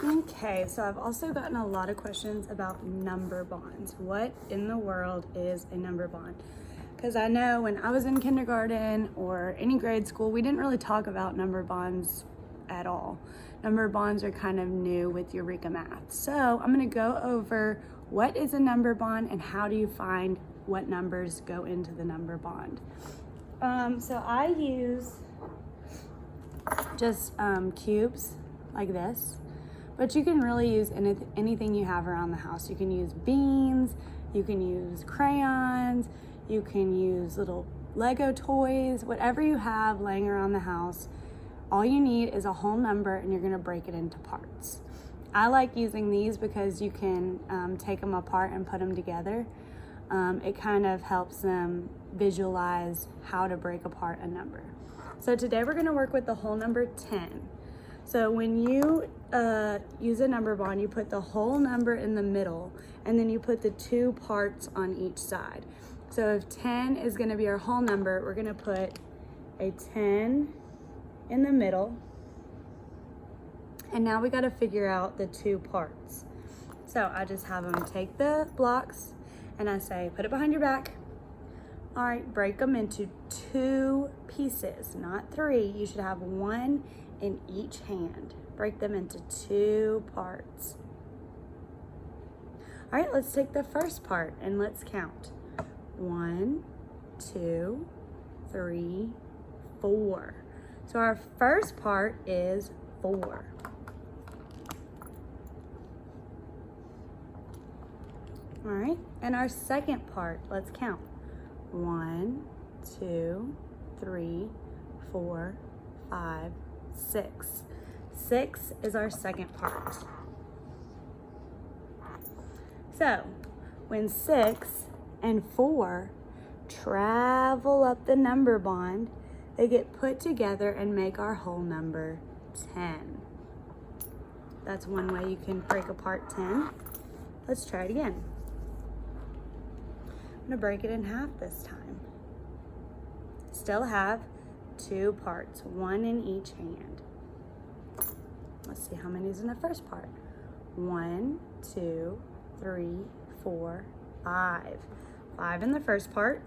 Okay, so I've also gotten a lot of questions about number bonds. What in the world is a number bond? Because I know when I was in kindergarten or any grade school, we didn't really talk about number bonds at all. Number bonds are kind of new with Eureka Math. So I'm going to go over what is a number bond and how do you find what numbers go into the number bond. So I use just cubes like this. But you can really use anything you have around the house. You can use beans, you can use crayons, you can use little Lego toys, whatever you have laying around the house. All you need is a whole number and you're gonna break it into parts. I like using these because you can take them apart and put them together. It kind of helps them visualize how to break apart a number. So today we're gonna work with the whole number 10. So when you use a number bond, you put the whole number in the middle and then you put the two parts on each side. So if 10 is gonna be our whole number, we're gonna put a 10 in the middle. And now we gotta figure out the two parts. So I just have them take the blocks and I say, put it behind your back. All right, break them into two pieces, not three. You should have one in each hand. Break them into two parts. All right, let's take the first part and let's count. 1, 2, 3, 4. So our first part is 4. All right, and our second part, let's count. 1, 2, 3, 4, 5, 6. 6 is our second part. So when 6 and 4 travel up the number bond, they get put together and make our whole number 10. That's one way you can break apart 10. Let's try it again. I'm gonna break it in half this time. Still have two parts, one in each hand. Let's see how many is in the first part. 1, 2, 3, 4, 5. 5 in the first part.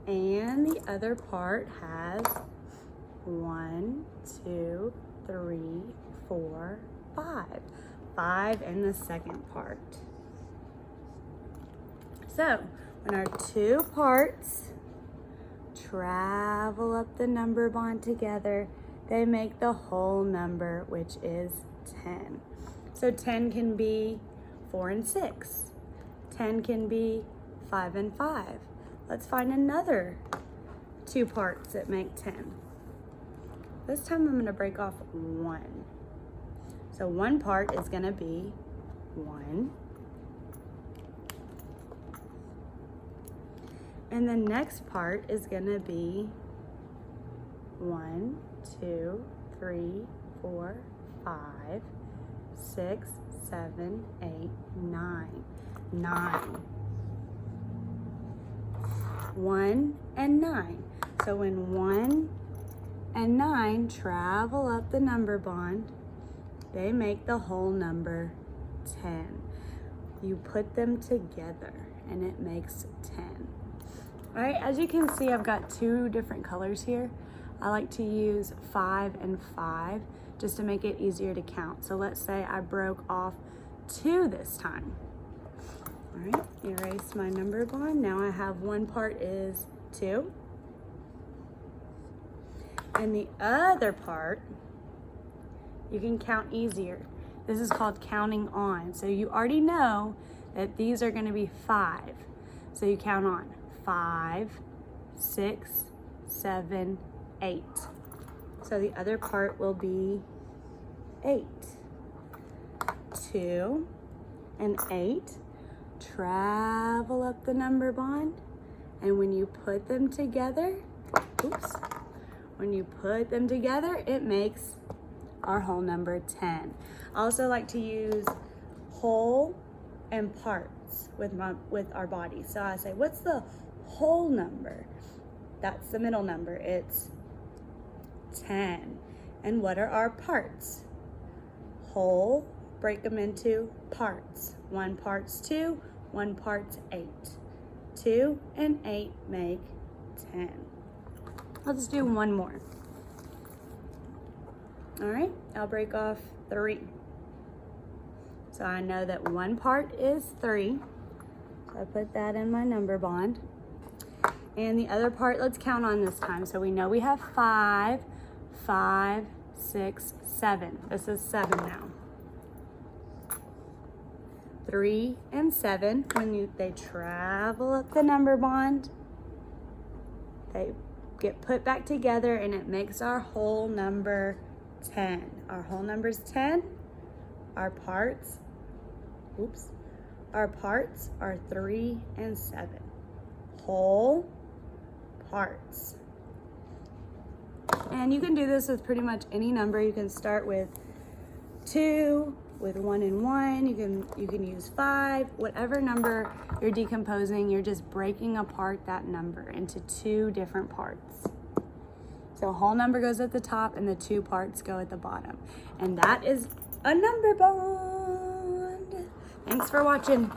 And the other part has 1, 2, 3, 4, 5. 5 in the second part. So when our two parts travel up the number bond together, they make the whole number, which is 10. So 10 can be 4 and 6. 10 can be 5 and 5. Let's find another two parts that make 10. This time I'm gonna break off 1. So one part is gonna be 1. And the next part is gonna be 1, 2, 3, 4, 5, 6, 7, 8, 9. 9. 1 and 9. So when 1 and 9 travel up the number bond, they make the whole number 10. You put them together and it makes 10. All right, as you can see, I've got two different colors here. I like to use 5 and 5 just to make it easier to count. So let's say I broke off 2 this time. All right, erase my number bond. Now I have one part is 2. And the other part, you can count easier. This is called counting on. So you already know that these are gonna be 5. So you count on 5, 6, 7, 8. So the other part will be 8. 2 and 8 travel up the number bond, and when you put them together, when you put them together, it makes our whole number 10. I also like to use whole and parts with our body. So I say, what's the whole number? That's the middle number. It's 10. And what are our parts? Whole, break them into parts. 1 part's 2, 1 part's 8. 2 and 8 make 10. Let's do one more. All right, I'll break off 3. So I know that 1 part is 3. So I put that in my number bond. And the other part, let's count on this time. So we know we have 5, 5, 6, 7. This is 7 now. 3 and 7, when they travel up the number bond, they get put back together and it makes our whole number 10. Our whole number is 10. Our parts, our parts are 3 and 7. Whole parts. And you can do this with pretty much any number. You can start with 2, with 1 and 1. You can use 5. Whatever number you're decomposing, you're just breaking apart that number into 2 different parts. So a whole number goes at the top and the 2 parts go at the bottom. And that is a number bond. Thanks for watching.